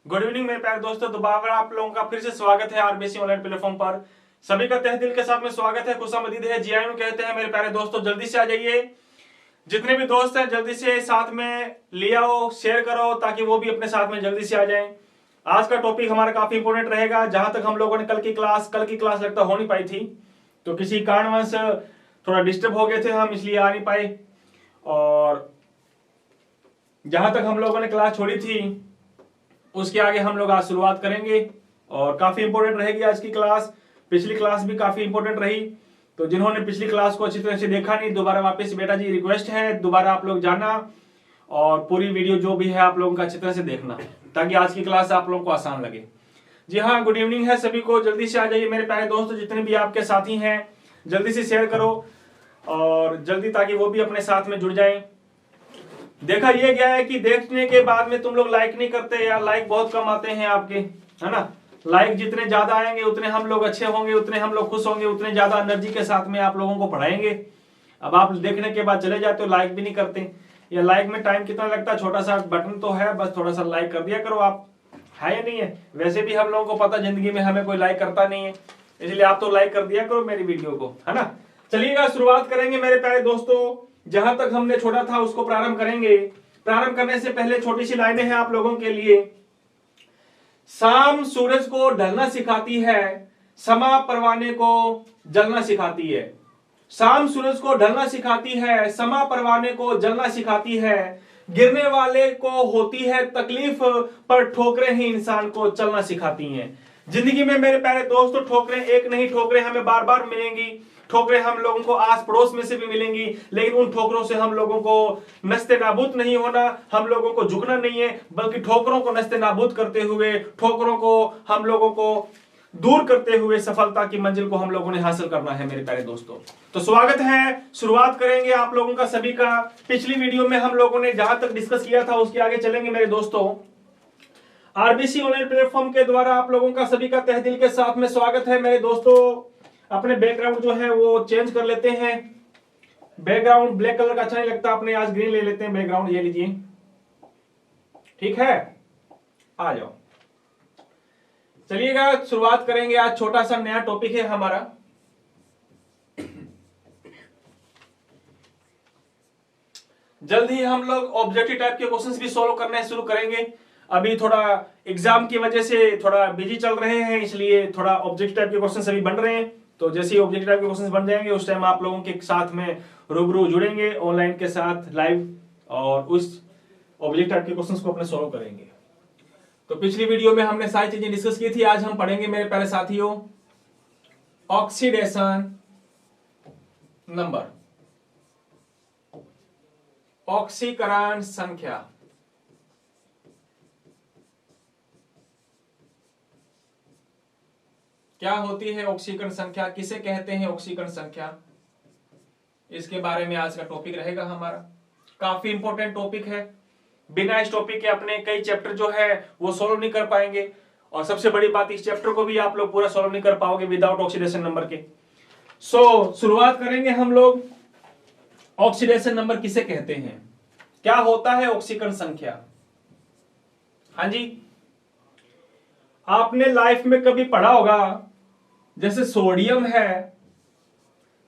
Good evening मेरे प्यारे दोस्तों, दोबारा आप लोगों का फिर से स्वागत है आरबीसी ऑनलाइन प्लेटफॉर्म पर। सभी का तहे दिल के साथ में स्वागत है, खुशामदीद है, जीआईयू कहते हैं। मेरे प्यारे दोस्तों जल्दी से आ जाइए, जितने भी दोस्त हैं जल्दी से साथ में ले आओ, शेयर करो ताकि वो भी अपने साथ में जल्दी से आ जाएं। आज का टॉपिक हमारा काफी इंपोर्टेंट रहेगा। जहां तक हम लोगों ने कल की क्लास लगता हो नहीं पाई थी, तो किसी कारणवश थोड़ा डिस्टर्ब हो गए थे हम, इसलिए आ नहीं पाए। और जहां तक हम लोगों ने क्लास छोड़ी थी उसके आगे हम लोग आज शुरुआत करेंगे और काफी इंपोर्टेंट रहेगी आज की क्लास। पिछली क्लास भी काफी इंपोर्टेंट रही, तो जिन्होंने पिछली क्लास को अच्छी तरह से देखा नहीं, दोबारा वापस बेटा जी रिक्वेस्ट है दोबारा आप लोग जाना और पूरी वीडियो जो भी है आप लोगों का अच्छी तरह से देखना, ताकि आज की क्लास आप लोगों को आसान लगे। जी हाँ, गुड इवनिंग है सभी को, जल्दी से आ जाइए मेरे प्यारे दोस्तों। जितने भी आपके साथी हैं जल्दी से शेयर करो और जल्दी, ताकि वो भी अपने साथ में जुड़ जाएं। देखा ये गया है कि देखने के बाद में तुम लोग लाइक नहीं करते यार, लाइक बहुत कम आते हैं आपके, है ना। लाइक जितने ज्यादा आएंगे उतने हम लोग अच्छे होंगे, उतने हम लोग खुश होंगे, उतने ज्यादा एनर्जी के साथ में आप लोगों को पढ़ाएंगे। अब आप देखने के बाद चले जाते हो, लाइक भी नहीं करते। या लाइक में टाइम कितना लगता है, छोटा सा बटन तो है, बस थोड़ा सा लाइक कर दिया करो आप, है या नहीं है। वैसे भी हम लोगों को पता जिंदगी में हमें कोई लाइक करता नहीं है, इसलिए आप तो लाइक कर दिया करो मेरी वीडियो को, है ना। चलिएगा शुरुआत करेंगे मेरे प्यारे दोस्तों। जहां तक हमने छोड़ा था उसको प्रारंभ करेंगे। प्रारंभ करने से पहले छोटी सी लाइनें हैं आप लोगों के लिए। शाम सूरज को ढलना सिखाती है, समा परवाने को जलना सिखाती है। शाम सूरज को ढलना सिखाती है, समा परवाने को जलना सिखाती है। गिरने वाले को होती है तकलीफ, पर ठोकरें ही इंसान को चलना सिखाती हैं। जिंदगी में मेरे प्यारे दोस्तों ठोकरें एक नहीं, ठोकरें हमें बार बार मिलेंगी। ठोकरें हम लोगों को आस पड़ोस में से भी मिलेंगी, लेकिन उन ठोकरों से हम लोगों को नस्ते नाबूद नहीं होना, हम लोगों को झुकना नहीं है, बल्कि ठोकरों को नस्ते नाबूद करते हुए, ठोकरों को हम लोगों को दूर करते हुए सफलता की मंजिल को हम लोगों ने हासिल करना है मेरे प्यारे दोस्तों। तो स्वागत है, शुरुआत करेंगे आप लोगों का सभी का। पिछली वीडियो में हम लोगों ने जहां तक डिस्कस किया था उसके आगे चलेंगे मेरे दोस्तों। आरबीसी ऑनलाइन प्लेटफॉर्म के द्वारा आप लोगों का सभी का तहे दिल के साथ में स्वागत है मेरे दोस्तों। अपने बैकग्राउंड जो है वो चेंज कर लेते हैं। बैकग्राउंड ब्लैक कलर का अच्छा नहीं लगता, अपने आज ग्रीन ले लेते हैं बैकग्राउंड, ये लीजिए, ठीक है। आ जाओ, चलिएगा शुरुआत करेंगे। आज छोटा सा नया टॉपिक है हमारा। जल्द ही हम लोग ऑब्जेक्टिव टाइप के क्वेश्चंस भी सॉल्व करने शुरू करेंगे। अभी थोड़ा एग्जाम की वजह से थोड़ा बिजी चल रहे हैं, इसलिए थोड़ा ऑब्जेक्टिव टाइप के क्वेश्चंस अभी बन रहे हैं। तो जैसे ही ऑब्जेक्टिव टाइप के क्वेश्चंस बन जाएंगे उस टाइम आप लोगों के साथ में रूबरू जुड़ेंगे ऑनलाइन के साथ लाइव, और उस ऑब्जेक्टिव टाइप के क्वेश्चंस को अपने सॉल्व करेंगे। तो पिछली वीडियो में हमने सारी चीजें डिस्कस की थी, आज हम पढ़ेंगे मेरे प्यारे साथियों ऑक्सीडेशन नंबर, ऑक्सीकरण संख्या। क्या होती है ऑक्सीकरण संख्या, किसे कहते हैं ऑक्सीकरण संख्या, इसके बारे में आज का टॉपिक रहेगा हमारा। काफी इंपॉर्टेंट टॉपिक है, बिना इस टॉपिक के अपने कई चैप्टर जो है वो सॉल्व नहीं कर पाएंगे, और सबसे बड़ी बात इस चैप्टर को भी आप लोग पूरा सॉल्व नहीं कर पाओगे विदाउट ऑक्सीडेशन नंबर के। शुरुआत करेंगे हम लोग। ऑक्सीडेशन नंबर किसे कहते हैं, क्या होता है ऑक्सीकरण संख्या। हाँ जी, आपने लाइफ में कभी पढ़ा होगा, जैसे सोडियम है,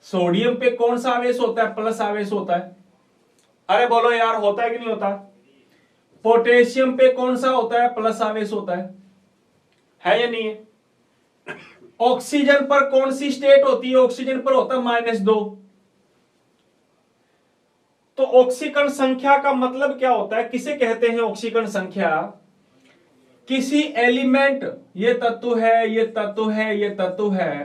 सोडियम पे कौन सा आवेश होता है, प्लस आवेश होता है। अरे बोलो यार, होता है कि नहीं होता। पोटेशियम पे कौन सा होता है, प्लस आवेश होता है या नहीं है। ऑक्सीजन पर कौन सी स्टेट होती है, ऑक्सीजन पर होता है -2। तो ऑक्सीकरण संख्या का मतलब क्या होता है, किसे कहते हैं ऑक्सीकरण संख्या। किसी एलिमेंट, ये तत्व है, ये तत्व है, ये तत्व है,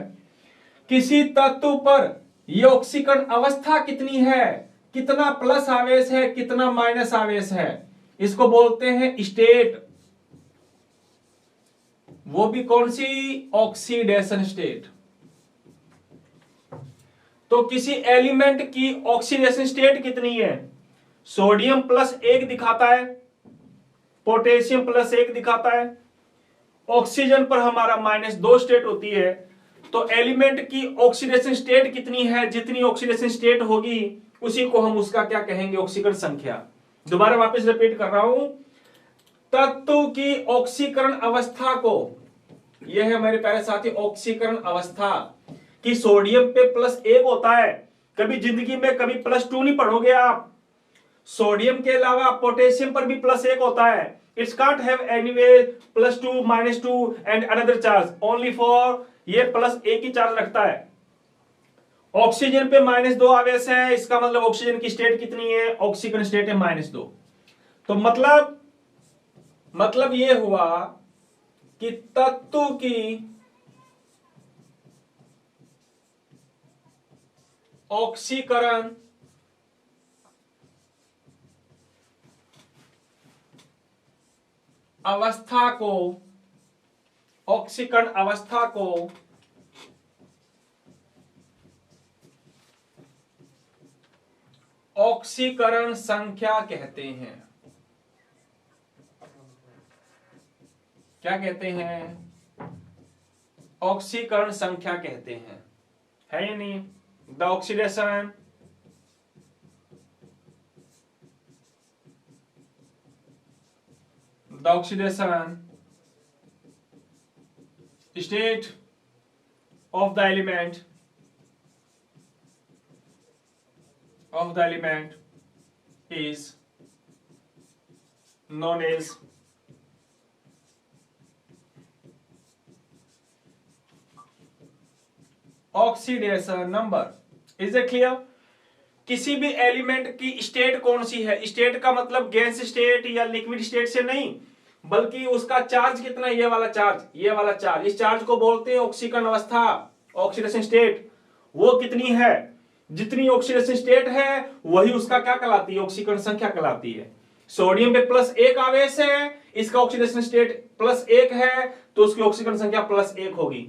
किसी तत्व पर ये ऑक्सीकरण अवस्था कितनी है, कितना प्लस आवेश है, कितना माइनस आवेश है, इसको बोलते हैं स्टेट। वो भी कौन सी, ऑक्सीडेशन स्टेट। तो किसी एलिमेंट की ऑक्सीडेशन स्टेट कितनी है, सोडियम +1 दिखाता है, पोटेशियम +1 दिखाता है, ऑक्सीजन पर हमारा -2 स्टेट होती है। तो एलिमेंट की ऑक्सीडेशन स्टेट कितनी है, जितनी ऑक्सीडेशन स्टेट होगी उसी को हम उसका क्या कहेंगे, ऑक्सीकरण संख्या। दोबारा वापस रिपीट कर रहा हूं, तत्व की ऑक्सीकरण अवस्था को, यह है मेरे प्यारे साथी ऑक्सीकरण अवस्था कि सोडियम पे +1 होता है। कभी जिंदगी में कभी +2 नहीं पढ़ोगे आप। सोडियम के अलावा पोटेशियम पर भी +1 होता है। It's can't have anyway +2 -2 and another charge, only for ये +1 ही चार्ज रखता है। ऑक्सीजन पे -2 आवेश है, इसका मतलब ऑक्सीजन की स्टेट कितनी है? ऑक्सीकरण स्टेट है -2। तो मतलब ये हुआ कि तत्व की ऑक्सीकरण अवस्था को, ऑक्सीकरण अवस्था को ऑक्सीकरण संख्या कहते हैं। क्या कहते हैं? ऑक्सीकरण संख्या कहते हैं, है या नहीं? The oxidation state of the element is known as oxidation number. Is it clear? किसी भी एलिमेंट की स्टेट कौन सी है? स्टेट का मतलब गैस स्टेट या लिक्विड स्टेट से नहीं, बल्कि उसका चार्ज कितना है। ये वाला चार्ज, इस चार्ज को बोलते हैं ऑक्सीकरण अवस्था, ऑक्सीडेशन स्टेट। वो कितनी है? जितनी ऑक्सीडेशन स्टेट है वही उसका क्या कहलाती है? ऑक्सीकरण संख्या कहलाती है। सोडियम पे +1 आवेश है, इसका ऑक्सीडेशन स्टेट +1 है, तो उसकी ऑक्सीकरण संख्या +1 होगी।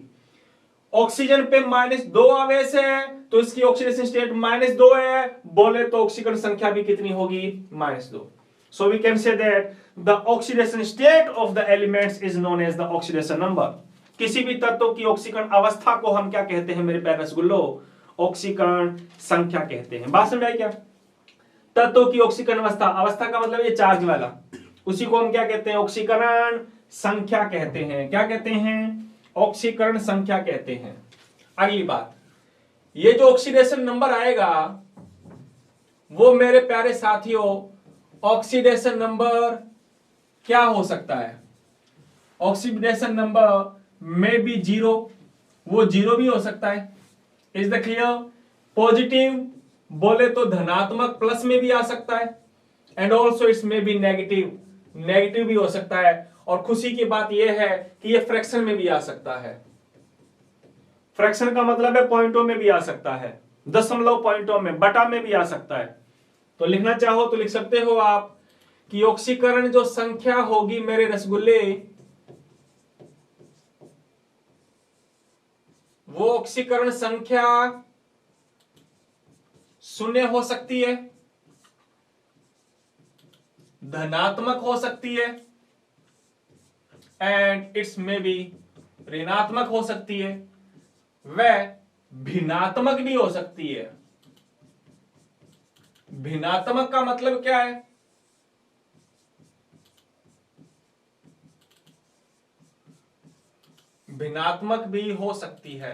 ऑक्सीजन पे -2 आवेश है, तो इसकी ऑक्सीडेशन स्टेट -2 है, बोले तो ऑक्सीकरण संख्या भी कितनी होगी? -2। So we can say that the oxidation state of the elements is known as the oxidation number. किसी भी तत्व की ऑक्सीकरण अवस्था को हम क्या कहते हैं मेरे प्यारे रसगुल्लो? ऑक्सीकरण संख्या कहते हैं। बात समझ आई क्या? तत्व की ऑक्सीकरण अवस्था का मतलब ये चार्ज वाला, उसी को हम क्या कहते हैं? ऑक्सीकरण संख्या कहते हैं। क्या कहते हैं? ऑक्सीकरण संख्या कहते हैं। अगली बात, ये जो ऑक्सीडेशन नंबर आएगा वो मेरे प्यारे साथियों ऑक्सीडेशन नंबर क्या हो सकता है? ऑक्सीडेशन नंबर में भी 0, वो 0 भी हो सकता है। Is the clear? पॉजिटिव बोले तो धनात्मक प्लस में भी आ सकता है, एंड ऑल्सो इट्स में बी नेगेटिव भी हो सकता है। और खुशी की बात यह है कि ये फ्रैक्शन में भी आ सकता है। फ्रैक्शन का मतलब है पॉइंटों में भी आ सकता है, दशमलव पॉइंटों में, बटा में भी आ सकता है। तो लिखना चाहो तो लिख सकते हो आप कि ऑक्सीकरण जो संख्या होगी मेरे रसगुल्ले, वो ऑक्सीकरण संख्या 0 हो सकती है, धनात्मक हो सकती है, एंड इट्स में भी ऋणात्मक हो सकती है, वह भिन्नात्मक भी हो सकती है। भिन्नात्मक का मतलब क्या है? भिन्नात्मक भी हो सकती है।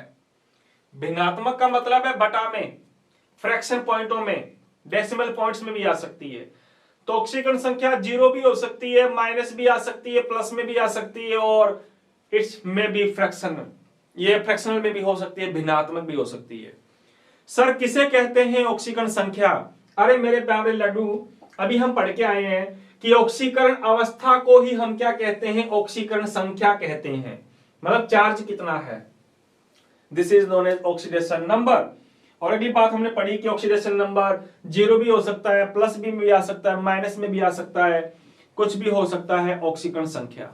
भिन्नात्मक का मतलब है बटा में, फ्रैक्शन पॉइंटों में, डेसिमल पॉइंट्स में भी आ सकती है। तो ऑक्सीकरण संख्या 0 भी हो सकती है, माइनस भी आ सकती है, प्लस में भी आ सकती है, और इट्स में भी फ्रैक्शन, ये फ्रैक्शनल में भी हो सकती है, भिन्नात्मक भी हो सकती है। सर किसे कहते हैं ऑक्सीकरण संख्या? अरे मेरे प्यारे लड्डू, अभी हम पढ़ के आए हैं कि ऑक्सीकरण अवस्था को ही हम क्या कहते हैं? ऑक्सीकरण संख्या कहते हैं। मतलब चार्ज कितना है, this is known as oxidation number. और अगली बात हमने पढ़ी कि ऑक्सीडेशन नंबर 0 भी हो सकता है, प्लस भी आ सकता है, माइनस में भी आ सकता है, कुछ भी हो सकता है ऑक्सीकरण संख्या।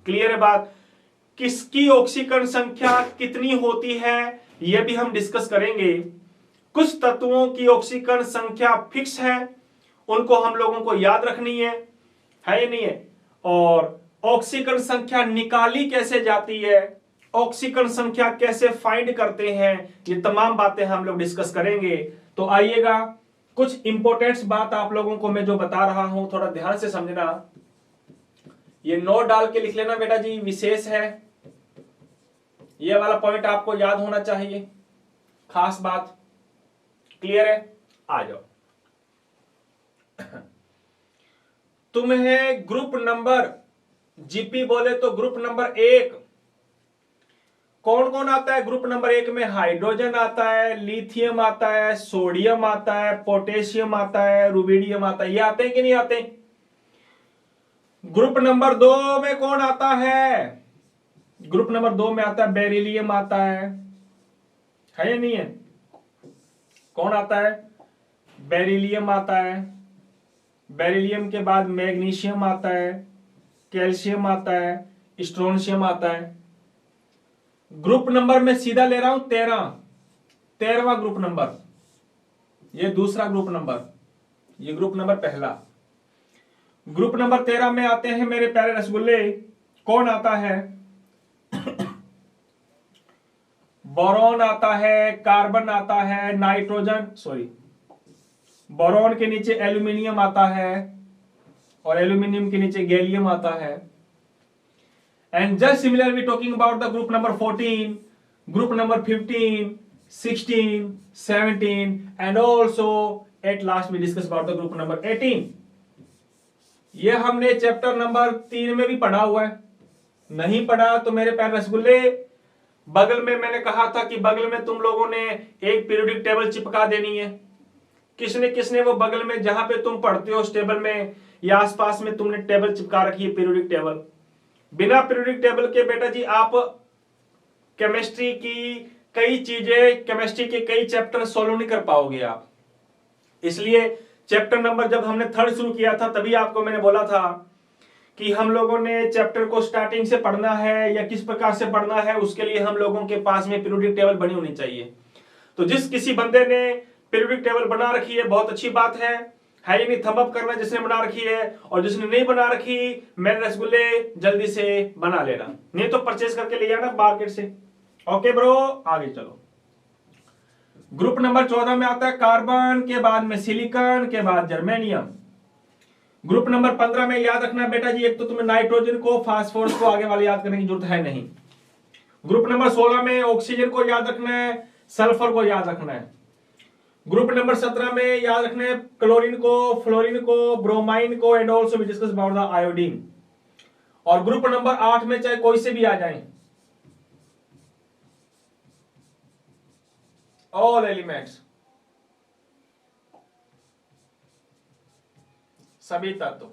क्लियर है बात? किसकी ऑक्सीकरण संख्या कितनी होती है यह भी हम डिस्कस करेंगे। कुछ तत्वों की ऑक्सीकरण संख्या फिक्स है, उनको हम लोगों को याद रखनी है या नहीं है? और ऑक्सीकरण संख्या निकाली कैसे जाती है, ऑक्सीकरण संख्या कैसे फाइंड करते हैं, ये तमाम बातें हम लोग डिस्कस करेंगे। तो आइएगा, कुछ इंपॉर्टेंट बात आप लोगों को मैं जो बता रहा हूं थोड़ा ध्यान से समझना। ये नोट डाल के लिख लेना बेटा जी, विशेष है, ये वाला पॉइंट आपको याद होना चाहिए, खास बात। क्लियर है? आ जाओ। तुम्हें ग्रुप नंबर जीपी बोले तो ग्रुप नंबर 1 कौन कौन आता है? ग्रुप नंबर 1 में हाइड्रोजन आता है, लिथियम आता है, सोडियम आता है, पोटेशियम आता है, रुबिडियम आता है। ये आते हैं कि नहीं आते? ग्रुप नंबर 2 में कौन आता है? ग्रुप नंबर 2 में आता है बेरिलियम आता है या नहीं है? कौन आता है? बेरिलियम आता है। बेरिलियम के बाद मैग्नीशियम आता है, कैल्शियम आता है, स्ट्रोंशियम आता है। ग्रुप नंबर में सीधा ले रहा हूं 13वां ग्रुप नंबर, ये दूसरा ग्रुप नंबर, ये ग्रुप नंबर पहला। ग्रुप नंबर 13 में आते हैं मेरे प्यारे रसगुल्ले, कौन आता है? बोरॉन आता है, कार्बन आता है, बोरॉन के नीचे एल्यूमिनियम आता है और एल्यूमिनियम के नीचे गैलियम आता है। And just similar we talking about the group number 14, group number 15, 16, 17 and also at last we discuss about the group number 18। ये हमने चैप्टर नंबर 3 में भी पढ़ा हुआ है। नहीं पढ़ा तो मेरे प्यारे रसगुल्ले, बगल में मैंने कहा था कि बगल में तुम लोगों ने एक पीरियोडिक टेबल चिपका देनी है। किसने किसने वो बगल में जहां पे तुम पढ़ते हो उस टेबल में या आसपास में तुमने टेबल चिपका रखी है, पीरियोडिक टेबल? बिना पीरियोडिक टेबल के बेटा जी आप केमिस्ट्री की कई चीजें, केमिस्ट्री के कई चैप्टर सॉल्व नहीं कर पाओगे आप। इसलिए चैप्टर नंबर जब हमने 3rd शुरू किया था तभी आपको मैंने बोला था कि हम लोगों ने चैप्टर को स्टार्टिंग से पढ़ना है या किस प्रकार से पढ़ना है, उसके लिए हम लोगों के पास में पीरियोडिक टेबल बनी होनी चाहिए। तो जिस किसी बंदे ने पीरियोडिक टेबल बना रखी है, बहुत अच्छी बात है ही नहीं, थंब अप करना जिसने बना रखी है, और जिसने नहीं बना रखी मेरे रसगुल्ले जल्दी से बना लेना, नहीं तो परचेज करके ले जाना मार्केट से। ओके ब्रो, आगे चलो। ग्रुप नंबर 14 में आता है कार्बन, के बाद में सिलिकॉन, के बाद जर्मेनियम। ग्रुप नंबर 15 में याद रखना बेटा जी, एक तो तुम्हें नाइट्रोजन को, फास्फोरस को आगे वाले याद करने की जरूरत है नहीं। ग्रुप नंबर 16 में ऑक्सीजन को याद रखना है, सल्फर को याद रखना है। ग्रुप नंबर 17 में याद रखना है क्लोरीन को, फ्लोरीन को, ब्रोमाइन को and also we discuss about the iodine. और ग्रुप नंबर 8 में चाहे कोई से भी आ जाए, ऑल एलिमेंट्स, सभी तत्व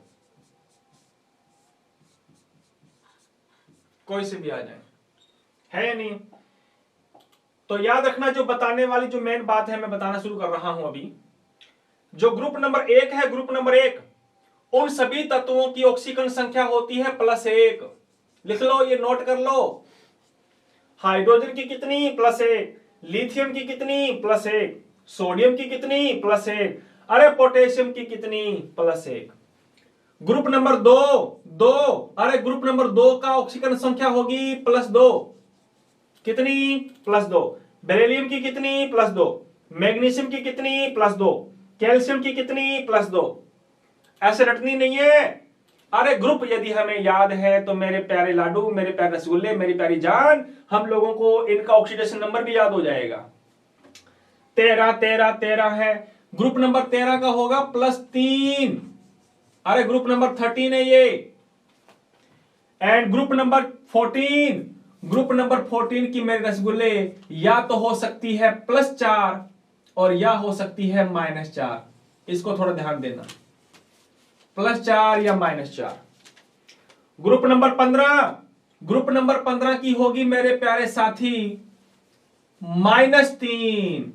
कोई से भी आ जाए, है या नहीं? तो याद रखना, जो बताने वाली जो मेन बात है मैं बताना शुरू कर रहा हूं अभी। जो ग्रुप नंबर 1 है, ग्रुप नंबर 1 उन सभी तत्वों की ऑक्सीजन संख्या होती है +1। लिख लो, ये नोट कर लो। हाइड्रोजन की कितनी? +1। लिथियम की कितनी? +1। सोडियम की कितनी? +1। अरे पोटेशियम की कितनी? +1। ग्रुप नंबर 2, अरे ग्रुप नंबर 2 का ऑक्सीजन संख्या होगी +2। कितनी? +2। बेरिलियम की कितनी? +2। मैग्नीशियम की कितनी? +2। कैल्शियम की कितनी? +2। ऐसे रटनी नहीं है। अरे ग्रुप यदि हमें याद है तो मेरे प्यारे लाडू, मेरे प्यारे रसगुल्ले, मेरी प्यारी जान, हम लोगों को इनका ऑक्सीडेशन नंबर भी याद हो जाएगा। 13 है। ग्रुप नंबर 13 का होगा +3। अरे ग्रुप नंबर 13 है ये। And group number 14, group number 14 की मेरे रसगुल्ले या तो हो सकती है +4 और या हो सकती है -4। इसको थोड़ा ध्यान देना, +4 या -4। ग्रुप नंबर 15 की होगी मेरे प्यारे साथी -3।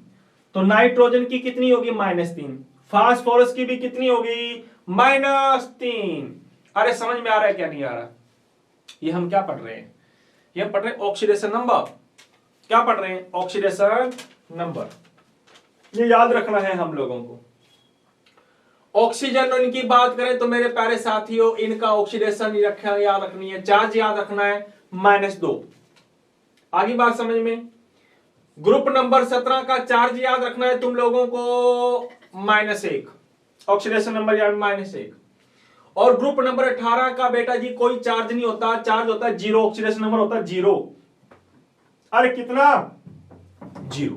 तो नाइट्रोजन की कितनी होगी? -3। फास्फोरस की भी कितनी होगी? -3। अरे समझ में आ रहा है क्या नहीं आ रहा? ये हम क्या पढ़ रहे हैं? ये पढ़ रहे हैं ऑक्सीडेशन नंबर। क्या पढ़ रहे हैं? Oxidation number. ये याद रखना है हम लोगों को। ऑक्सीजन इनकी बात करें तो मेरे प्यारे साथियों, इनका ऑक्सीडेशन याद रखनी है, चार्ज याद रखना है -2। आगे बात समझ में? ग्रुप नंबर 17 का चार्ज याद रखना है तुम लोगों को -1। ऑक्सीडेशन नंबर याद -1। और ग्रुप नंबर 18 का बेटा जी कोई चार्ज नहीं होता, चार्ज होता है जीरो, ऑक्सीडेशन नंबर होता है जीरो। अरे कितना? जीरो।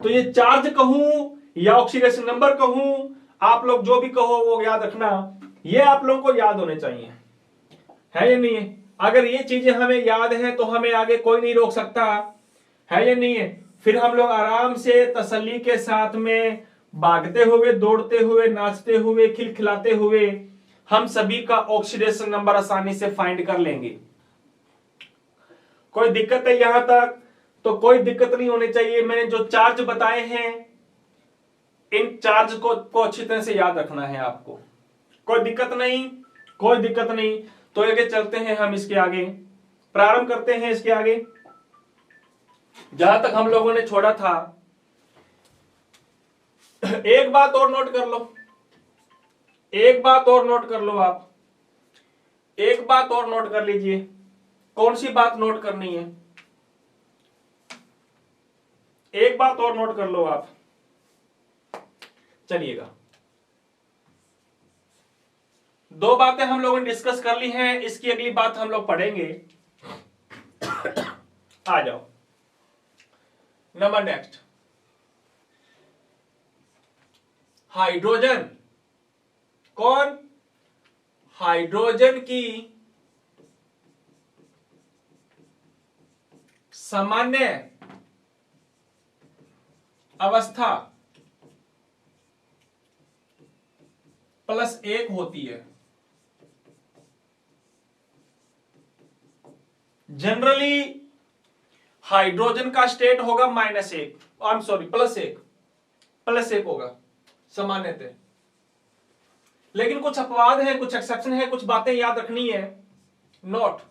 तो ये चार्ज कहूं या ऑक्सीडेशन नंबर कहूं, आप लोग जो भी कहो वो याद रखना, ये आप लोगों को याद होने चाहिए, है या नहीं है? अगर ये चीजें हमें याद है तो हमें आगे कोई नहीं रोक सकता, है या नहीं है? फिर हम लोग आराम से तसल्ली के साथ में भागते हुए, दौड़ते हुए, नाचते हुए, खिलखिलाते हुए हम सभी का ऑक्सीडेशन नंबर आसानी से फाइंड कर लेंगे। कोई दिक्कत है यहां तक? तो कोई दिक्कत नहीं होनी चाहिए। मैंने जो चार्ज बताए हैं इन चार्ज को अच्छी तरह से याद रखना है आपको। कोई दिक्कत नहीं, कोई दिक्कत नहीं। तो आगे चलते हैं, हम इसके आगे प्रारंभ करते हैं। इसके आगे जहां तक हम लोगों ने छोड़ा था, एक बात और नोट कर लो, एक बात और नोट कर लो आप, एक बात और नोट कर लीजिए। कौन सी बात नोट करनी है? एक बात और नोट कर लो आप। चलिएगा, दो बातें हम लोगों ने डिस्कस कर ली हैं, इसकी अगली बात हम लोग पढ़ेंगे। आ जाओ, नंबर नेक्स्ट, हाइड्रोजन। कौन? हाइड्रोजन की सामान्य अवस्था +1 होती है। जनरली हाइड्रोजन का स्टेट होगा -1, आई एम सॉरी +1 होगा सामान्यतः। लेकिन कुछ अपवाद है, कुछ एक्सेप्शन है, कुछ बातें याद रखनी है। नोट,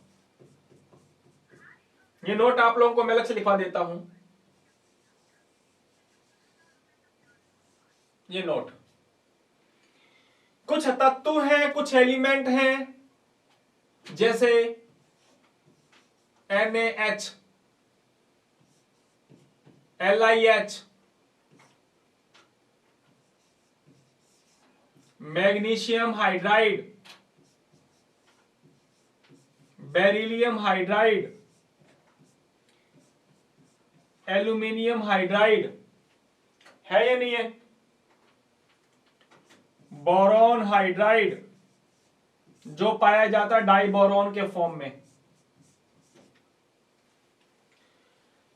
ये नोट आप लोगों को मैं अलग से लिखवा देता हूं। ये नोट, कुछ तत्व हैं, कुछ एलिमेंट हैं, जैसे NaH, LiH, magnesium hydride, beryllium hydride, aluminium hydride, है या नहीं है? बोरॉन हाइड्राइड, जो पाया जाता है डाइबोरॉन के फॉर्म में।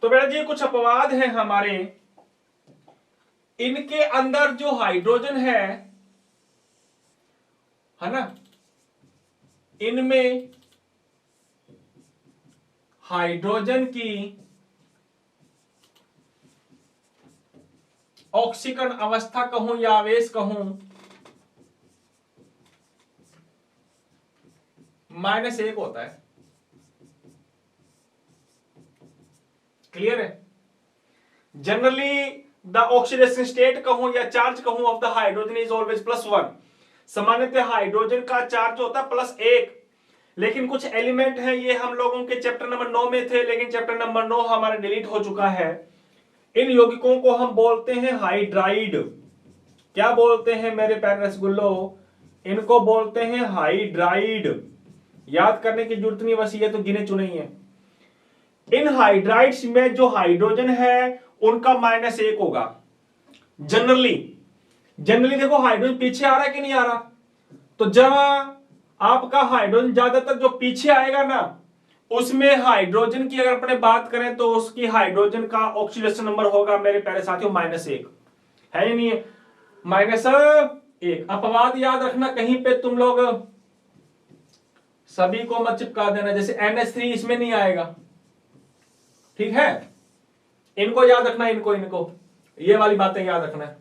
तो बेटा जी कुछ अपवाद हैं हमारे, इनके अंदर जो हाइड्रोजन है ना, इनमें हाइड्रोजन की ऑक्सीकरण अवस्था कहूं या आवेश कहूं, -1 होता है। क्लियर है? जनरली द ऑक्सीडेशन स्टेट कहूं या चार्ज कहूं of the hydrogen is always +1। सामान्यतः हाइड्रोजन का चार्ज होता है +1, लेकिन कुछ एलिमेंट हैं, ये हम लोगों के चैप्टर नंबर 9 में थे, लेकिन चैप्टर नंबर 9 हमारा डिलीट हो चुका है। इन यौगिकों को हम बोलते हैं हाइड्राइड। क्या बोलते हैं मेरे प्यारे रसगुल्लो? इनको बोलते हैं हाइड्राइड। याद करने की जरूरत नहीं, बस ये तो गिने चुने ही है। इन हाइड्राइड्स में जो हाइड्रोजन है उनका -1 होगा। जनरली देखो हाइड्रोजन पीछे आ रहा है कि नहीं आ रहा? तो जहां आपका हाइड्रोजन ज्यादातर जो पीछे आएगा ना, उसमें हाइड्रोजन की अगर अपने बात करें तो उसकी हाइड्रोजन का ऑक्सीडेशन नंबर होगा मेरे प्यारे साथियों -1, है या नहीं है? -1। अपवाद याद रखना, कहीं पे तुम लोग सभी को मत चिपका देना, जैसे NH3 इसमें नहीं आएगा, ठीक है? इनको याद रखना, इनको ये वाली बातें याद रखना है।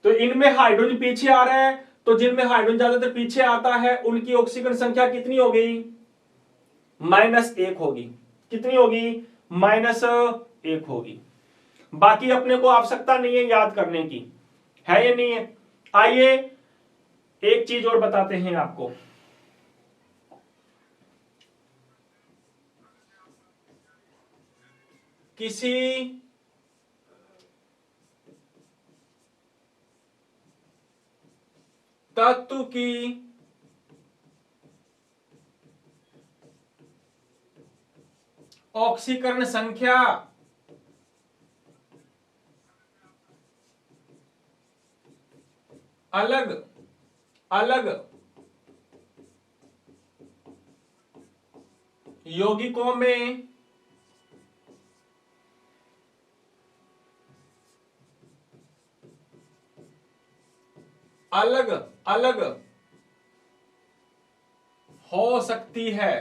तो इनमें हाइड्रोजन पीछे आ रहा है, तो जिनमें हाइड्रोजन ज्यादातर पीछे आता है उनकी ऑक्सीकरण संख्या कितनी हो गई? -1 होगी। कितनी होगी? -1 होगी। बाकी अपने को आवश्यकता नहीं है याद करने की, है या नहीं है? आइए एक चीज और बताते हैं आपको। किसी तत्व की ऑक्सीकरण संख्या अलग अलग यौगिकों में अलग अलग हो सकती है,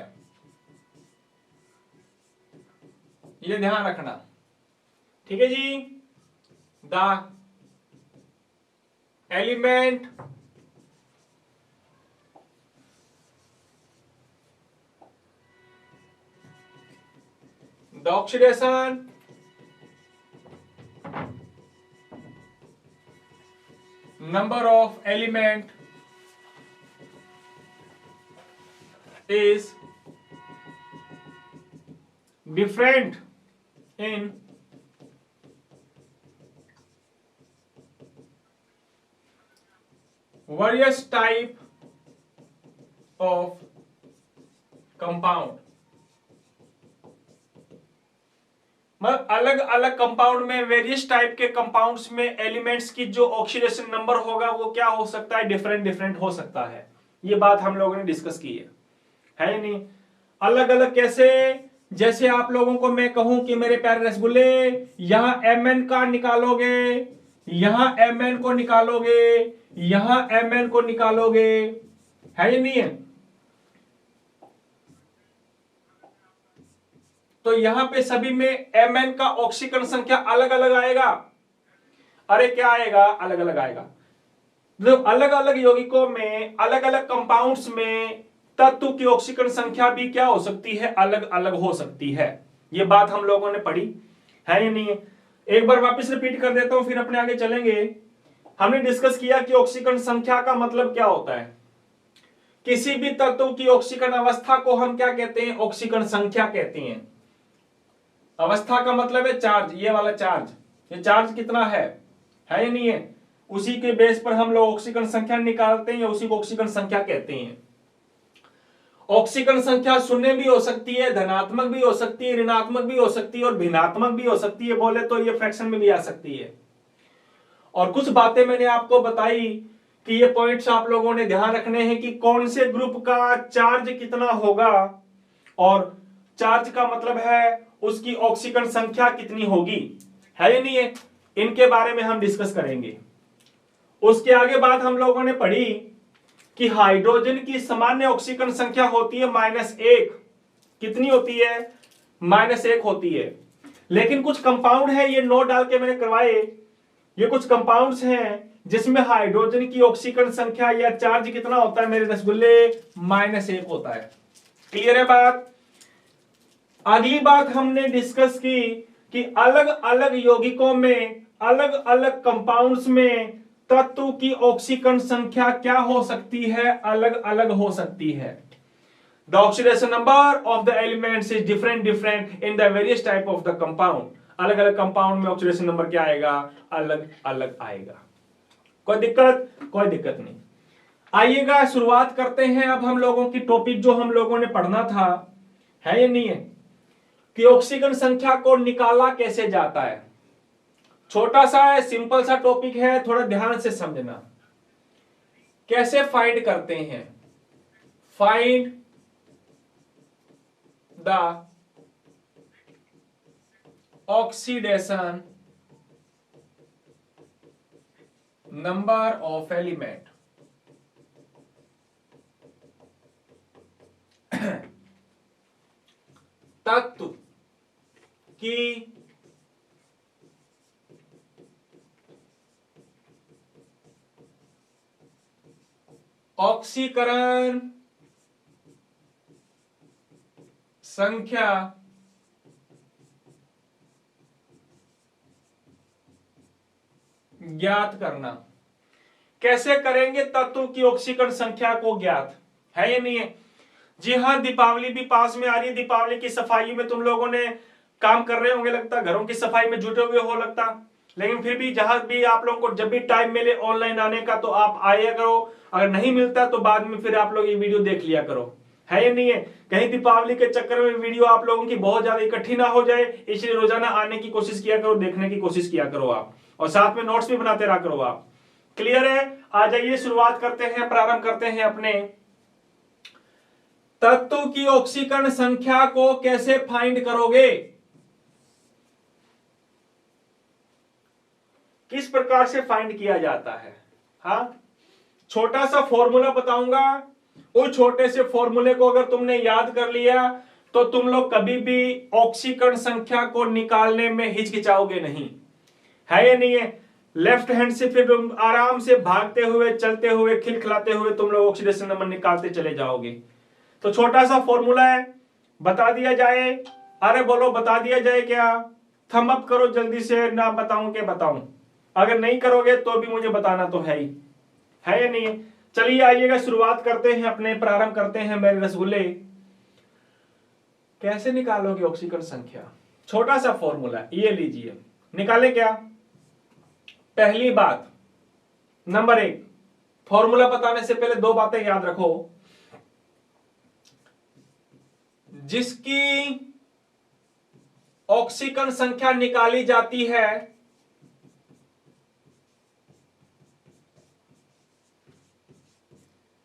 ये ध्यान रखना। ठीक है जी। The element the oxidation number of element is different in various type of compound। मतलब अलग अलग कंपाउंड में, वेरियस टाइप के कंपाउंड्स में एलिमेंट्स की जो ऑक्सीडेशन नंबर होगा वो क्या हो सकता है, डिफरेंट डिफरेंट हो सकता है। ये बात हम लोगों ने डिस्कस की है नहीं। अलग अलग कैसे, जैसे आप लोगों को मैं कहूं कि मेरे प्यारे रसगुल्ले यहां Mn का निकालोगे, यहां Mn को निकालोगे, यहां Mn को निकालोगे, है या नहीं है? तो यहां पे सभी में Mn का ऑक्सीकरण संख्या अलग अलग आएगा। अरे क्या आएगा, अलग अलग आएगा। तो अलग अलग यौगिकों में, अलग अलग कंपाउंड्स में तत्व की ऑक्सीकरण संख्या भी क्या हो सकती है, अलग अलग हो सकती है। ये बात हम लोगों ने पढ़ी है या नहीं? एक बार वापस रिपीट कर देता हूं, फिर अपने आगे चलेंगे। हमने डिस्कस किया कि ऑक्सीकरण संख्या का मतलब क्या होता है। किसी भी तत्व की ऑक्सीकरण अवस्था को हम क्या कहते हैं, ऑक्सीकरण संख्या कहते हैं। अवस्था का मतलब है चार्ज, ये वाला चार्ज, ये चार्ज कितना है या नहीं है, उसी के बेस पर हम लोग ऑक्सीकरण संख्या निकालते हैं, उसी को ऑक्सीकरण संख्या कहते हैं। ऑक्सीकरण संख्या शून्य भी हो सकती है, धनात्मक भी हो सकती है, ऋणात्मक भी हो सकती है और भिन्नात्मक भी हो सकती है। बोले तो ये फ्रैक्शन में भी आ सकती है। और कुछ बातें मैंने आपको बताई कि ये पॉइंट्स आप लोगों ने ध्यान रखने हैं कि कौन से ग्रुप का चार्ज कितना होगा, और चार्ज का मतलब है उसकी ऑक्सीकरण संख्या कितनी होगी, है या नहीं है। इनके बारे में हम डिस्कस करेंगे। उसके आगे बात हम लोगों ने पढ़ी कि हाइड्रोजन की सामान्य ऑक्सीकरण संख्या होती है -1। कितनी होती है, -1 होती है। लेकिन कुछ कंपाउंड है, ये नोट डाल के मैंने करवाए, ये कुछ कंपाउंड्स हैं जिसमें हाइड्रोजन की ऑक्सीकरण संख्या या चार्ज कितना होता है मेरे रसगुल्ले, -1 होता है। क्लियर है बात। अगली बात हमने डिस्कस की कि अलग अलग यौगिकों में, अलग अलग कंपाउंड्स में तत्व की ऑक्सीकरण संख्या क्या हो सकती है, अलग अलग हो सकती है। The oxidation number of the elements is different in the various type of the compound. अलग अलग कंपाउंड में ऑक्सीडेशन नंबर क्या आएगा, अलग अलग आएगा। कोई दिक्कत, कोई दिक्कत नहीं। आइएगा शुरुआत करते हैं अब हम लोगों की टॉपिक जो हम लोगों ने पढ़ना था, है या नहीं है, कि ऑक्सीकरण संख्या को निकाला कैसे जाता है। छोटा सा है, सिंपल सा टॉपिक है, थोड़ा ध्यान से समझना। कैसे फाइंड करते हैं, find the oxidation number of element. तत्व की ऑक्सीकरण संख्या ज्ञात करना। कैसे करेंगे तत्व की ऑक्सीकरण संख्या को ज्ञात, है या नहीं है? जी हाँ, दीपावली भी पास में आ रही है। दीपावली की सफाई में तुम लोगों ने काम कर रहे होंगे, लगता घरों की सफाई में जुटे हुए हो, लगता लेकिन फिर भी जहां भी आप लोगों को जब भी टाइम मिले ऑनलाइन आने का तो आप आया करो। अगर नहीं मिलता तो बाद में फिर आप लोग ये वीडियो देख लिया करो, है या नहीं है। कहीं दीपावली के चक्कर में वीडियो आप लोगों की बहुत ज्यादा इकट्ठी ना हो जाए, इसलिए रोजाना आने की कोशिश किया करो, देखने की कोशिश किया करो आप, और साथ में नोट्स भी बनाते रहा करो आप। क्लियर है? आ जाइए शुरुआत करते हैं, प्रारंभ करते हैं अपने तत्व की ऑक्सीकरण संख्या को कैसे फाइंड करोगे, किस प्रकार से फाइंड किया जाता है। हाँ, छोटा सा फॉर्मूला बताऊंगा, उस छोटे से फॉर्मूले को अगर तुमने याद कर लिया तो तुम लोग कभी भी ऑक्सीकरण संख्या को निकालने में हिचकिचाओगे नहीं, है या नहीं है। लेफ्ट हैंड से फिर आराम से भागते हुए, चलते हुए, खिलखिलाते हुए तुम लोग ऑक्सीडेशन नंबर निकालते चले जाओगे। तो छोटा सा फॉर्मूला है, बता दिया जाए। अरे बोलो, बता दिया जाए क्या? थंब अप करो जल्दी से, ना बताऊं क्या बताऊं। अगर नहीं करोगे तो भी मुझे बताना तो है ही, है या नहीं है। चलिए आइएगा, शुरुआत करते हैं अपने, प्रारंभ करते हैं मेरे रसगुल्ले। कैसे निकालोगे ऑक्सीकरण संख्या? छोटा सा फॉर्मूला ये लीजिए, निकाले क्या? पहली बात, नंबर 1, फॉर्मूला बताने से पहले 2 बातें याद रखो। जिसकी ऑक्सीकरण संख्या निकाली जाती है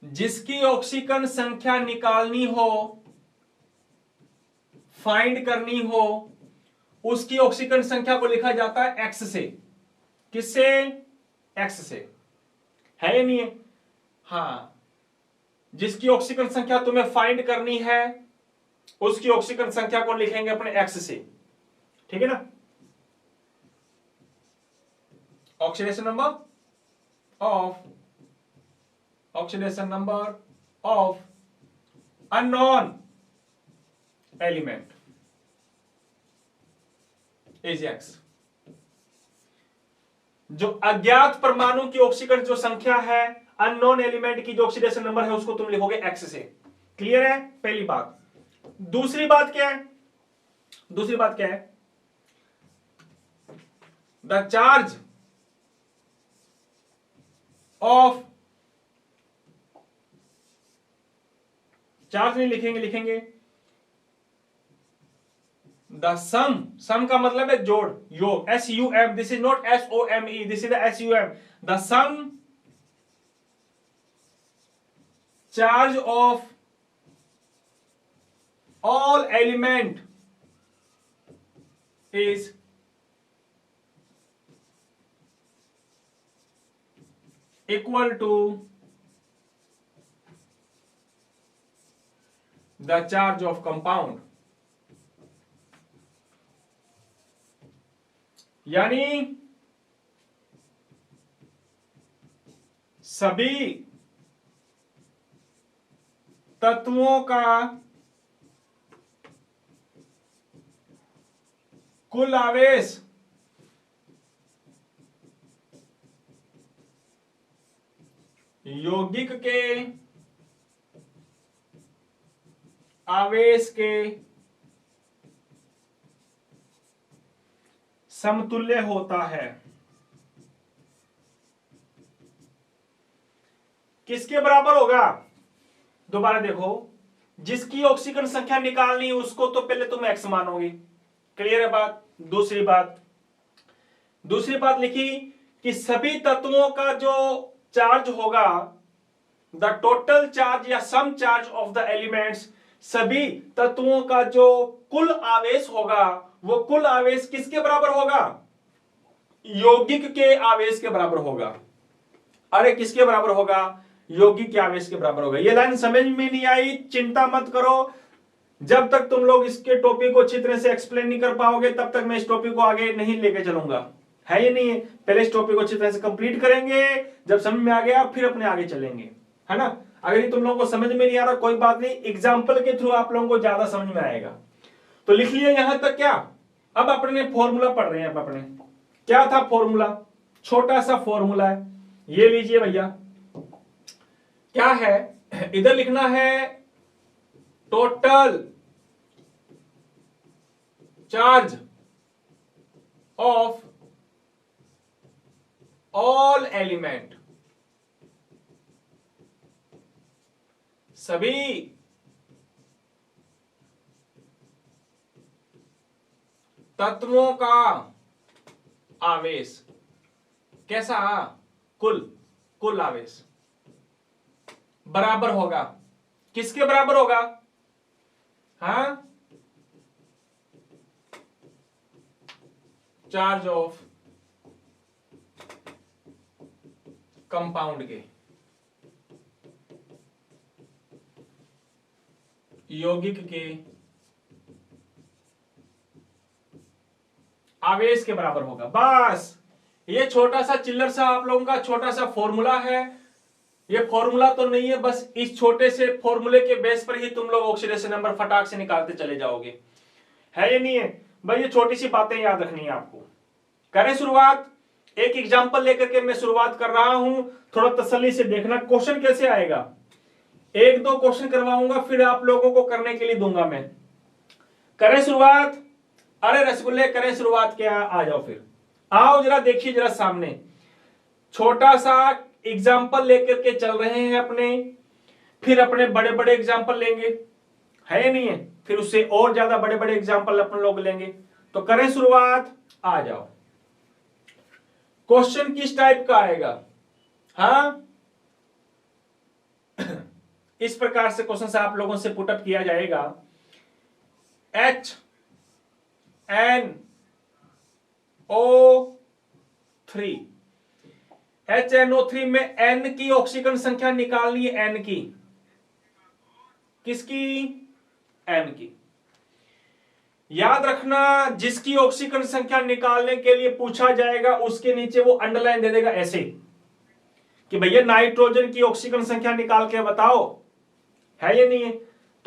जिसकी ऑक्सीकरण संख्या निकालनी हो, फाइंड करनी हो, उसकी ऑक्सीकरण संख्या को लिखा जाता है एक्स से। किससे? एक्स से, है या नहीं है। हाँ, जिसकी ऑक्सीकरण संख्या तुम्हें फाइंड करनी है उसकी ऑक्सीकरण संख्या को लिखेंगे अपने एक्स से, ठीक है ना। Oxidation number of unknown element is x. जो अज्ञात परमाणु की ऑक्सीकरण जो संख्या है, अननोन एलिमेंट की जो ऑक्सीडेशन नंबर है, उसको तुम लिखोगे एक्स से। क्लियर है? पहली बात। दूसरी बात क्या है? दूसरी बात क्या है? द चार्ज ऑफ, चार्ज नहीं लिखेंगे, लिखेंगे द सम का मतलब है जोड़, योग, SUM। This is not SOME, this is the SUM। The sum charge of all element is equal to the charge of compound। यानी सभी तत्वों का कुल आवेश यौगिक के आवेश के समतुल्य होता है। किसके बराबर होगा? दोबारा देखो, जिसकी ऑक्सीकरण संख्या निकालनी उसको तो पहले तुम एक्स मानोगे। क्लियर है बात? दूसरी बात लिखी कि सभी तत्वों का जो चार्ज होगा, द टोटल चार्ज या sum charge of the elements, सभी तत्वों का जो कुल आवेश होगा, वो कुल आवेश किसके बराबर होगा? यौगिक के आवेश के बराबर होगा। अरे किसके बराबर होगा? यौगिक के आवेश के बराबर होगा। ये लाइन समझ में नहीं आई, चिंता मत करो। जब तक तुम लोग इसके टॉपिक को अच्छी तरह से एक्सप्लेन नहीं कर पाओगे तब तक मैं इस टॉपिक को आगे नहीं लेके चलूंगा, है ये नहीं है। पहले इस टॉपिक को अच्छी तरह से कंप्लीट करेंगे, जब समझ में आ गया फिर अपने आगे चलेंगे, है ना। अगर ये तुम लोगों को समझ में नहीं आ रहा कोई बात नहीं, एग्जाम्पल के थ्रू आप लोगों को ज्यादा समझ में आएगा। तो लिख लिया यहां तक क्या? अब अपने फॉर्मूला पढ़ रहे हैं। अब अपने क्या था फॉर्मूला? छोटा सा फॉर्मूला है, ये लीजिए भैया। क्या है? इधर लिखना है total charge of all element, सभी तत्वों का आवेश, कैसा, कुल, कुल आवेश बराबर होगा, किसके बराबर होगा, हाँ, चार्ज ऑफ कंपाउंड के, यौगिक के आवेश के बराबर होगा। बस ये छोटा सा चिल्लर सा आप लोगों का छोटा सा फॉर्मूला है, ये फॉर्मूला तो नहीं है, बस इस छोटे से फॉर्मूले के बेस पर ही तुम लोग ऑक्सीडेशन नंबर फटाक से निकालते चले जाओगे, है ये नहीं है भाई, ये छोटी सी बातें याद रखनी है आपको। करें शुरुआत, एक एग्जांपल लेकर के मैं शुरुआत कर रहा हूं, थोड़ा तसल्ली से देखना क्वेश्चन कैसे आएगा, एक दो क्वेश्चन करवाऊंगा फिर आप लोगों को करने के लिए दूंगा मैं। करें शुरुआत, अरे रसगुल्ले करें शुरुआत, क्या, आ जाओ फिर, आओ जरा देखिए जरा सामने, छोटा सा एग्जाम्पल लेकर के चल रहे हैं अपने, फिर अपने बड़े बड़े एग्जाम्पल लेंगे, है या नहीं है, फिर उससे और ज्यादा बड़े बड़े एग्जाम्पल अपन लोग लेंगे। तो करें शुरुआत, आ जाओ। क्वेश्चन किस टाइप का आएगा, हाँ इस प्रकार से क्वेश्चन से आप लोगों से पुटअप किया जाएगा, HNO3, HNO3 में N की ऑक्सीजन संख्या निकालनी है, N की, किसकी, N की। याद रखना जिसकी ऑक्सीजन संख्या निकालने के लिए पूछा जाएगा उसके नीचे वो अंडरलाइन दे देगा ऐसे कि भैया नाइट्रोजन की ऑक्सीजन संख्या निकाल के बताओ, है या नहीं है।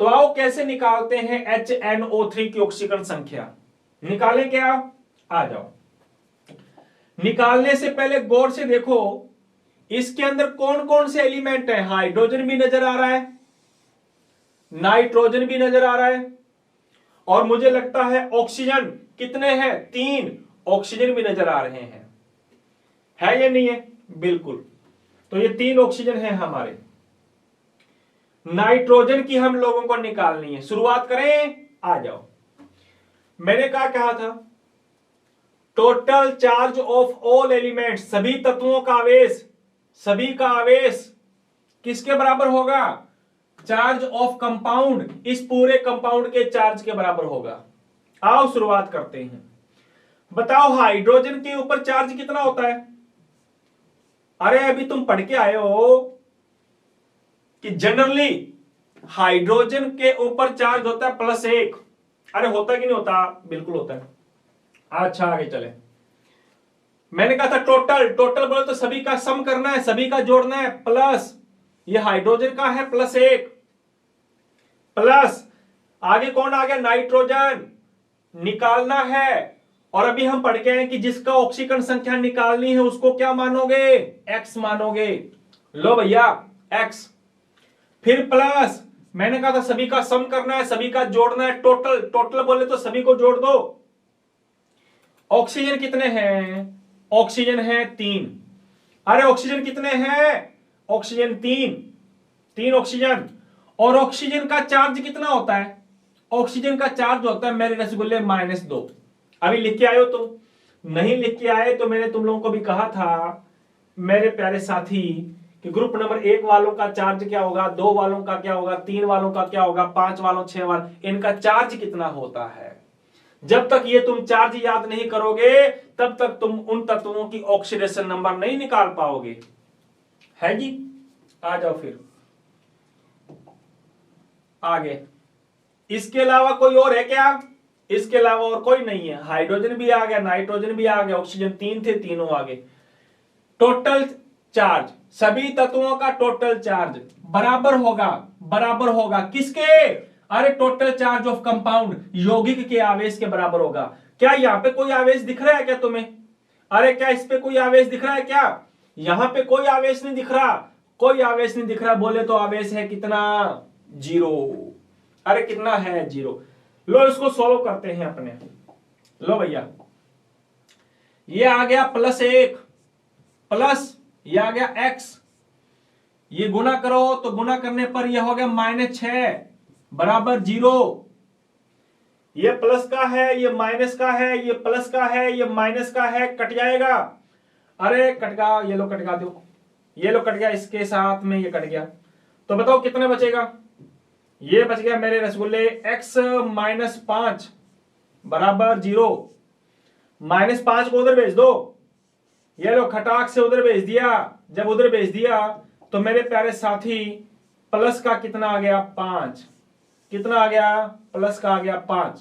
तो आओ कैसे निकालते हैं HNO3 की ऑक्सीजन संख्या, निकालें क्या, आ जाओ। निकालने से पहले गौर से देखो इसके अंदर कौन कौन से एलिमेंट है, हाइड्रोजन भी नजर आ रहा है, नाइट्रोजन भी नजर आ रहा है, और मुझे लगता है ऑक्सीजन कितने हैं, 3 ऑक्सीजन भी नजर आ रहे हैं, है या नहीं है, बिल्कुल। तो ये 3 ऑक्सीजन है हमारे, नाइट्रोजन की हम लोगों को निकालनी है, शुरुआत करें, आ जाओ। मैंने कहा था total charge of all elements, सभी तत्वों का आवेश, सभी का आवेश किसके बराबर होगा, चार्ज ऑफ कंपाउंड, इस पूरे कंपाउंड के चार्ज के बराबर होगा। आओ शुरुआत करते हैं, बताओ हाइड्रोजन के ऊपर चार्ज कितना होता है। अरे अभी तुम पढ़ के आए हो कि जनरली हाइड्रोजन के ऊपर चार्ज होता है +1, अरे होता कि नहीं होता, बिल्कुल होता है। अच्छा आगे चले, मैंने कहा था टोटल, टोटल बोले तो सभी का सम करना है, सभी का जोड़ना है, प्लस ये हाइड्रोजन का है +1, प्लस आगे कौन आ गया, नाइट्रोजन निकालना है। और अभी हम पढ़ के आए कि जिसका ऑक्सीजन संख्या निकालनी है उसको क्या मानोगे, X मानोगे, लो भैया X, फिर प्लस मैंने कहा था सभी का सम करना है, सभी का जोड़ना है, टोटल, टोटल बोले तो सभी को जोड़ दो। ऑक्सीजन कितने हैं, ऑक्सीजन है 3, अरे ऑक्सीजन कितने हैं, ऑक्सीजन 3 ऑक्सीजन। और ऑक्सीजन का चार्ज कितना होता है, ऑक्सीजन का चार्ज होता है मेरे रसगुल्ले -2। अभी लिख के आए हो तुम, नहीं लिख के आए तो मैंने तुम लोगों को भी कहा था मेरे प्यारे साथी कि ग्रुप नंबर 1 वालों का चार्ज क्या होगा, 2 वालों का क्या होगा, 3 वालों का क्या होगा, 5 वालों, 6 वालों, इनका चार्ज कितना होता है। जब तक ये तुम चार्ज याद नहीं करोगे तब तक तुम उन तत्वों की ऑक्सीडेशन नंबर नहीं निकाल पाओगे, है जी। आ जाओ फिर आगे, इसके अलावा कोई और है क्या, इसके अलावा और कोई नहीं है। हाइड्रोजन भी आ गया, नाइट्रोजन भी आ गया, ऑक्सीजन 3 थे, तीनों आ गए। टोटल चार्ज, सभी तत्वों का टोटल चार्ज बराबर होगा, बराबर होगा किसके, अरे टोटल चार्ज ऑफ कंपाउंड, यौगिक के आवेश के बराबर होगा। क्या यहां पे कोई आवेश दिख रहा है क्या तुम्हें, अरे क्या इस पे कोई आवेश दिख रहा है क्या, यहां पे कोई आवेश नहीं दिख रहा, कोई आवेश नहीं दिख रहा, बोले तो आवेश है कितना, 0। अरे कितना है, 0। लो इसको सोल्व करते हैं अपने, लो भैया ये आ गया +1, प्लस ये आ गया x, ये गुना करो तो गुना करने पर ये हो गया -6 बराबर 0। ये प्लस का है, ये माइनस का है, ये प्लस का है, ये माइनस का है, कट जाएगा। अरे कट गया, ये लो कट गया, दो ये लो कट गया, इसके साथ में ये कट गया। तो बताओ कितना बचेगा? ये बच गया मेरे रसगुल्ले x -5 बराबर 0। -5 को उधर भेज दो, ये लो खटाक से उधर भेज दिया। जब उधर भेज दिया तो मेरे प्यारे साथी प्लस का कितना आ गया? 5। कितना आ गया? प्लस का आ गया 5।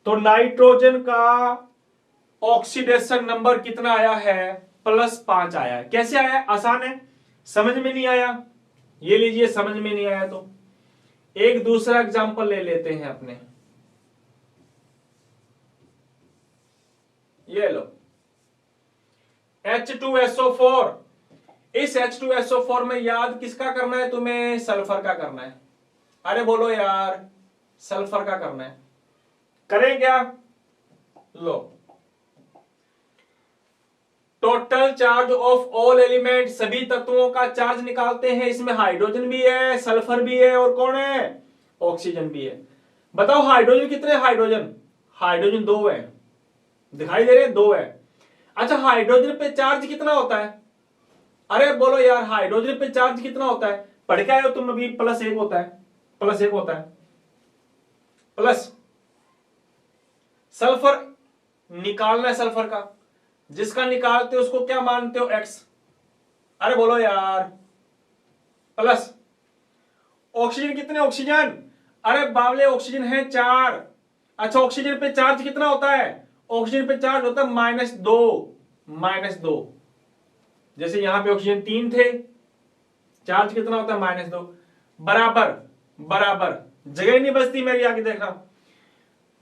तो नाइट्रोजन का ऑक्सीडेशन नंबर कितना आया है? +5 आया है। कैसे आया है? आसान है, समझ में नहीं आया ये लीजिए, समझ में नहीं आया तो एक दूसरा एग्जांपल ले लेते हैं अपने। ये लो H2SO4। इस H2SO4 में याद किसका करना है तुम्हें? सल्फर का करना है। अरे बोलो यार, सल्फर का करना है। करें क्या? लो, total charge of all element, सभी तत्वों का चार्ज निकालते हैं। इसमें हाइड्रोजन भी है, सल्फर भी है, और कौन है? ऑक्सीजन भी है। बताओ हाइड्रोजन कितने? हाइड्रोजन 2 है, दिखाई दे रहे हैं? 2 है। अच्छा, हाइड्रोजन पे चार्ज कितना होता है? अरे बोलो यार, हाइड्रोजन पे चार्ज कितना होता है? पढ़ के आए हो तुम अभी? +1 होता है, +1 होता है। प्लस सल्फर निकालना है, सल्फर का, जिसका निकालते हो उसको क्या मानते हो? x। अरे बोलो यार, प्लस ऑक्सीजन कितने? ऑक्सीजन, अरे बावले ऑक्सीजन है 4। अच्छा, ऑक्सीजन पे चार्ज कितना होता है? ऑक्सीजन पे चार्ज होता है -2। जैसे यहां पे ऑक्सीजन 3 थे, चार्ज कितना होता है? -2। बराबर बराबर, जगह नहीं बचती मेरी, आगे देखना।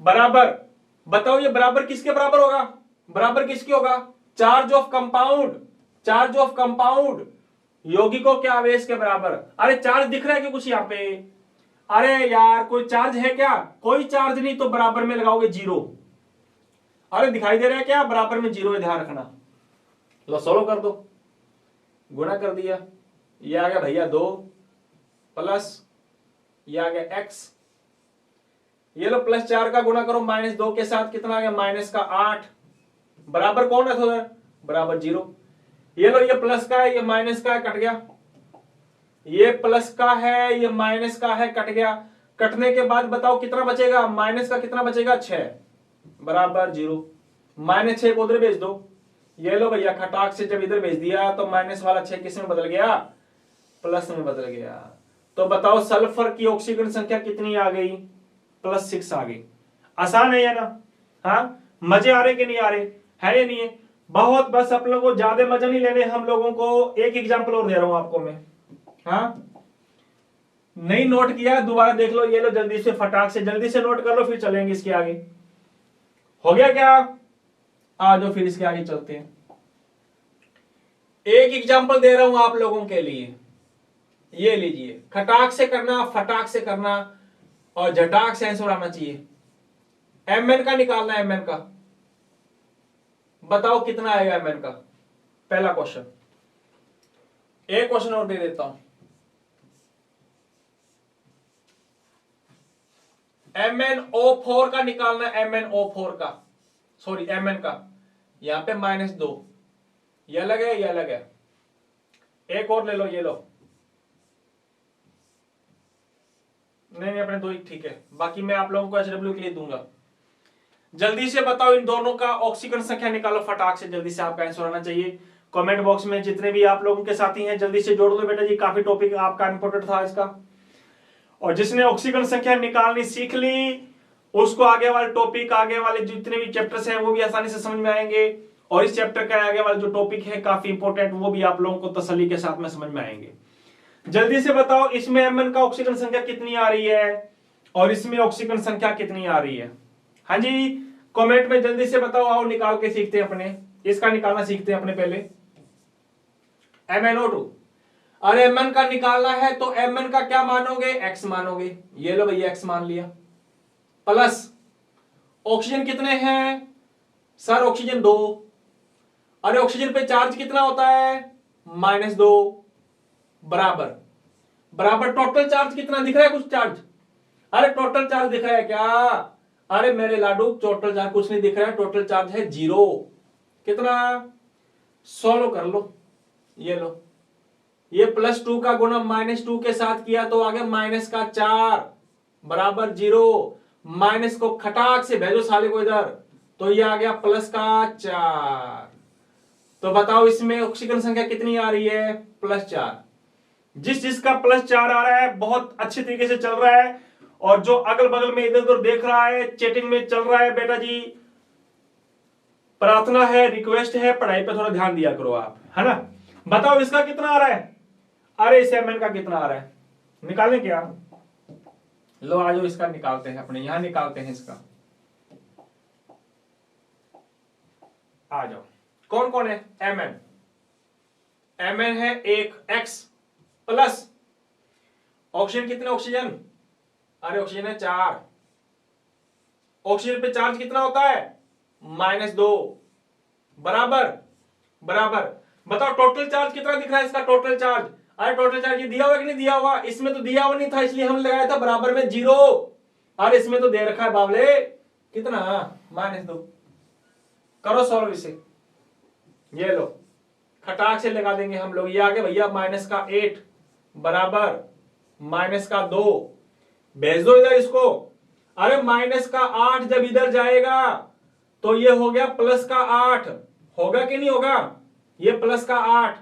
बराबर, बताओ ये बराबर किसके बराबर होगा? बराबर किसके होगा? Charge of compound. Charge of compound यौगिकों के आवेश के बराबर। अरे चार्ज दिख रहा है क्या कुछ यहाँ पे? अरे यार, कोई चार्ज है क्या? कोई चार्ज नहीं, तो बराबर में लगाओगे 0। अरे दिखाई दे रहा है क्या? बराबर में 0 है, ध्यान रखना। लो सोल्व कर दो, गुणा कर दिया, ये आ गया भैया 2 प्लस ये आ गया x। ये लो +4 का गुणा करो -2 के साथ, कितना आ गया? -8 बराबर कौन है? तो बराबर 0। ये लो, ये प्लस का है, ये माइनस का है, कट गया। ये प्लस का है, ये माइनस का है, कट गया। कटने के बाद बताओ कितना बचेगा? माइनस का कितना बचेगा? 6 बराबर 0। -6 को उधर भेज दो। ये लो भैया, खटाक से जब इधर भेज दिया तो माइनस वाला 6 किस में बदल गया? प्लस में बदल गया। तो बताओ सल्फर की ऑक्सीजन संख्या कितनी आ गई? +6 आ गई। आसान है या ना? हाँ, मजे आ रहे कि नहीं आ रहे? है या नहीं है? बहुत, बस आप लोगों को ज्यादा मजा नहीं लेने हम लोगों को। एक एग्जांपल और दे रहा हूं आपको मैं। हाँ, नहीं नोट किया दोबारा देख लो। ये लो जल्दी से, फटाक से जल्दी से नोट कर लो, फिर चलेंगे इसके आगे। हो गया क्या? आ जाओ फिर इसके आगे चलते हैं। एक एग्जांपल दे रहा हूं आप लोगों के लिए, ये लीजिए। खटाक से करना, फटाक से करना, और झटाक से आंसर आना चाहिए। Mn का निकालना है, Mn का बताओ कितना आएगा Mn का? पहला क्वेश्चन। एक क्वेश्चन और दे देता हूं। MnO4 का निकालना है, MnO4 का, सॉरी Mn का। यहां पे -2, यह अलग है, यह अलग है। एक और ले लो, ये लो। नहीं, अपने 2 ही ठीक है, बाकी मैं आप लोगों को HW के लिए दूंगा। जल्दी से बताओ इन दोनों का ऑक्सीजन संख्या निकालो, फटाक से, जल्दी से आपका आंसर आना चाहिए। कमेंट बॉक्स में जितने भी आप लोगों के साथी हैं जल्दी से जोड़ दो बेटा जी, काफी टॉपिक आपका इंपॉर्टेंट था इसका। और जिसने ऑक्सीजन संख्या निकालनी सीख ली उसको आगे वाले टॉपिक, आगे वाले जितने भी चैप्टर्स हैं वो भी आसानी से समझ में आएंगे। और इस चैप्टर का आगे वाले जो टॉपिक है काफी इंपॉर्टेंट, वो भी आप लोगों को तसल्ली के साथ में समझ में आएंगे। जल्दी से बताओ इसमें Mn का ऑक्सीजन संख्या कितनी आ रही है और इसमें ऑक्सीजन संख्या कितनी आ रही है? हाँ जी, कमेंट में जल्दी से बताओ। आओ निकाल के सीखते हैं अपने, इसका निकालना सीखते हैं अपने पहले। MnO2, अरे Mn का निकालना है तो Mn का क्या मानोगे? x मानोगे। ये लो भैया x मान लिया। प्लस ऑक्सीजन कितने हैं सर? ऑक्सीजन 2। अरे ऑक्सीजन पे चार्ज कितना होता है? -2 बराबर बराबर टोटल चार्ज कितना दिख रहा है? कुछ चार्ज, अरे टोटल चार्ज दिख रहा है क्या? अरे मेरे लाडू टोटल चार्ज कुछ नहीं दिख रहा है, टोटल चार्ज है 0। कितना? 16 कर लो, ये लो, ये +2 का गुणा -2 के साथ किया तो आ गया -4 बराबर 0। माइनस को खटाक से भेजो साले को इधर, तो ये आ गया +4। तो बताओ इसमें ऑक्सीजन संख्या कितनी आ रही है? +4। जिसका +4 आ रहा है बहुत अच्छे तरीके से चल रहा है, और जो अगल बगल में इधर उधर देख रहा है, चैटिंग में चल रहा है, बेटा जी प्रार्थना है, रिक्वेस्ट है, पढ़ाई पे थोड़ा ध्यान दिया करो आप, है ना। बताओ इसका कितना आ रहा है? अरे इस एमएन का कितना आ रहा है? निकालें क्या? लो आ जाओ, इसका निकालते हैं, अपने यहां निकालते हैं इसका। आ जाओ, कौन कौन है? एमएन, एमएन है 1 x प्लस ऑक्सीजन कितने ऑक्सीजन? अरे ऑक्सीजन है 4। ऑक्सीजन पे चार्ज कितना होता है? -2 बराबर बराबर। बताओ टोटल चार्ज कितना दिख रहा है इसका? टोटल चार्ज, अरे टोटल चार्ज ये दिया हुआ कि नहीं दिया हुआ? इसमें तो दिया हुआ नहीं था, इसलिए हमने लगाया था बराबर में 0। और इसमें तो दे रखा है बावले कितना? -2। करो सॉल्व इसे, ये लो खटाक से लगा देंगे हम लोग। ये आ गया भैया -8 बराबर -2। भेज दो इधर इसको। अरे -8 जब इधर जाएगा तो ये हो गया +8, होगा कि नहीं होगा? ये +8।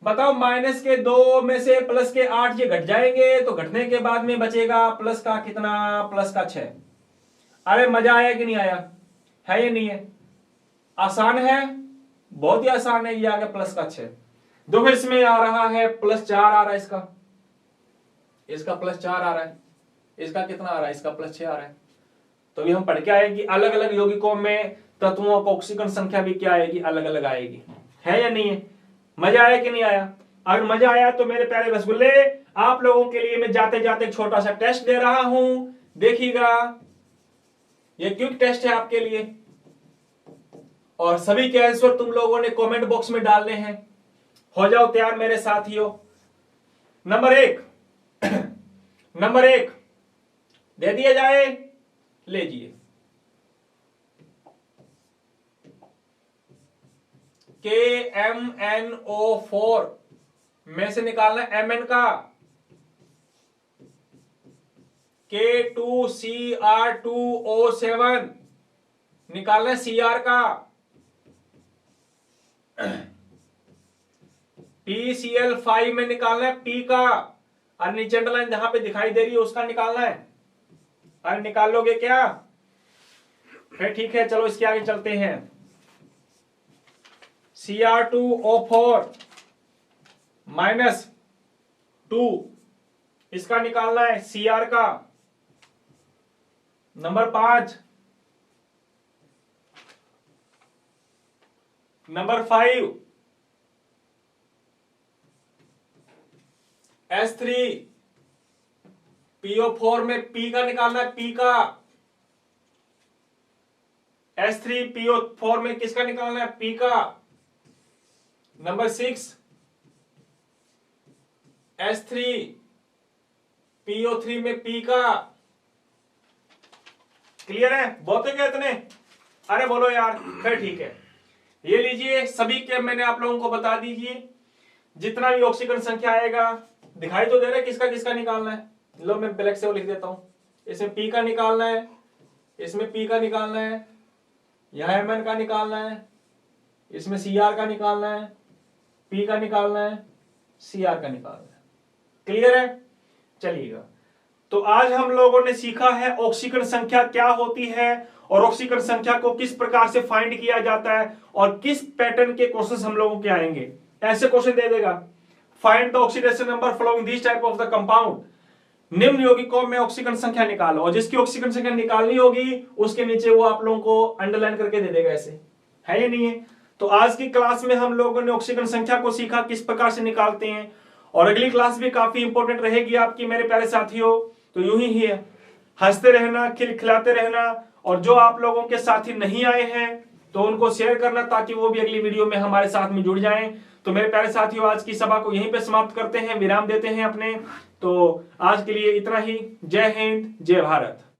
बताओ -2 में से +8 ये घट जाएंगे, तो घटने के बाद में बचेगा प्लस का कितना? +6। अरे मजा आया कि नहीं आया? है या नहीं है? आसान है, बहुत ही आसान है। ये आ गया +6। देखो इसमें आ रहा है +4 आ रहा है, इसका +4 आ रहा है, इसका कितना आ रहा है? इसका +6 आ रहा है। तो ये हम पढ़ के आए कि अलग अलग यौगिकों में तत्वों को ऑक्सीजन संख्या भी क्या आएगी? अलग अलग आएगी। है या नहीं है? मजा आया कि नहीं आया? अगर मजा आया तो मेरे प्यारे रसगुल्ले, आप लोगों के लिए मैं जाते जाते एक छोटा सा टेस्ट दे रहा हूं, देखिएगा। ये क्विक टेस्ट है आपके लिए, और सभी के आंसर तुम लोगों ने कमेंट बॉक्स में डालने हैं। हो जाओ तैयार मेरे साथियों। नंबर एक दे दिया जाए, लीजिए। KMnO4 में से निकालना Mn का, K2Cr2O7 निकालना Cr का, PCl5 में निकालना है P का। और नीचे अंडरलाइन जहां पे दिखाई दे रही है उसका निकालना है। अरे निकाल लोगे क्या? फिर ठीक है, चलो इसके आगे चलते हैं। Cr2O4 -2 इसका निकालना है Cr का। नंबर 5 S3PO4 में P का निकालना है, P का। S3PO4 में किसका निकालना है? P का। नंबर 6 S3PO3 में P का। क्लियर है? बहुत है क्या इतने? अरे बोलो यार। फिर ठीक है, ये लीजिए, सभी के मैंने आप लोगों को बता दीजिए। जितना भी ऑक्सीजन संख्या आएगा, दिखाई तो दे रहा है किसका किसका निकालना है। लो मैं ब्लैक से वो लिख देता हूं। इसमें P का निकालना है, इसमें P का निकालना है, यहां Mn का निकालना है, इसमें Cr का निकालना है, P का निकालना है, Cr का निकालना है। क्लियर है? चलिएगा, तो आज हम लोगों ने सीखा है ऑक्सीजन संख्या क्या होती है, और ऑक्सीजन संख्या को किस प्रकार से फाइंड किया जाता है, और किस पैटर्न के क्वेश्चन हम लोगों के आएंगे। ऐसे क्वेश्चन दे देगा, find the oxidation number following this type of the compound. निम्न यौगिकों में ऑक्सीजन संख्या निकालो, और जिसकी ऑक्सीजन संख्या निकालनी होगी उसके नीचे वो आप लोगों को अंडरलाइन करके दे देगा। ऐसे है या नहीं है? तो आज की क्लास में हम लोगों ने ऑक्सीजन संख्या को सीखा किस प्रकार से निकालते हैं, और अगली क्लास भी काफी इंपॉर्टेंट रहेगी आपकी मेरे प्यारे साथियों। तो यूं ही है, हंसते रहना, खिलखिलाते रहना, और जो आप लोगों के साथी नहीं आए हैं तो उनको शेयर करना ताकि वो भी अगली वीडियो में हमारे साथ में जुड़ जाएं। तो मेरे प्यारे साथियों, आज की सभा को यहीं पे समाप्त करते हैं, विराम देते हैं अपने। तो आज के लिए इतना ही। जय हिंद, जय भारत।